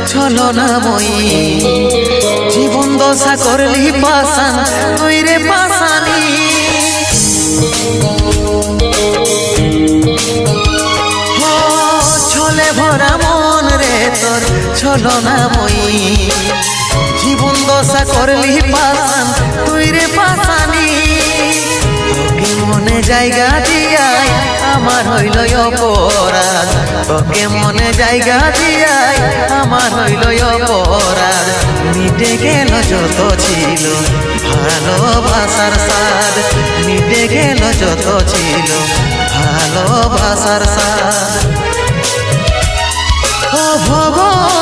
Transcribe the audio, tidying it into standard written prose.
ছলনাময়ী জীবন দশা করলি পাশান তুই রে পাশানি ছলে ভরা মন রে তোর ছলনাময়ী জীবন দশা করলি পাশান তুই রে পাশানি তোকে মনে জায়গা দিয়াই আমার হইল অপরাধ তোকে মনে জায়গা দিয়াই আমার হইল অপরাধ মিটে গেল যত ছিল ভালোবাসার স্বাদ মিটে গেল যত ছিল ভালোবাসার স্বাদ ও ভগবান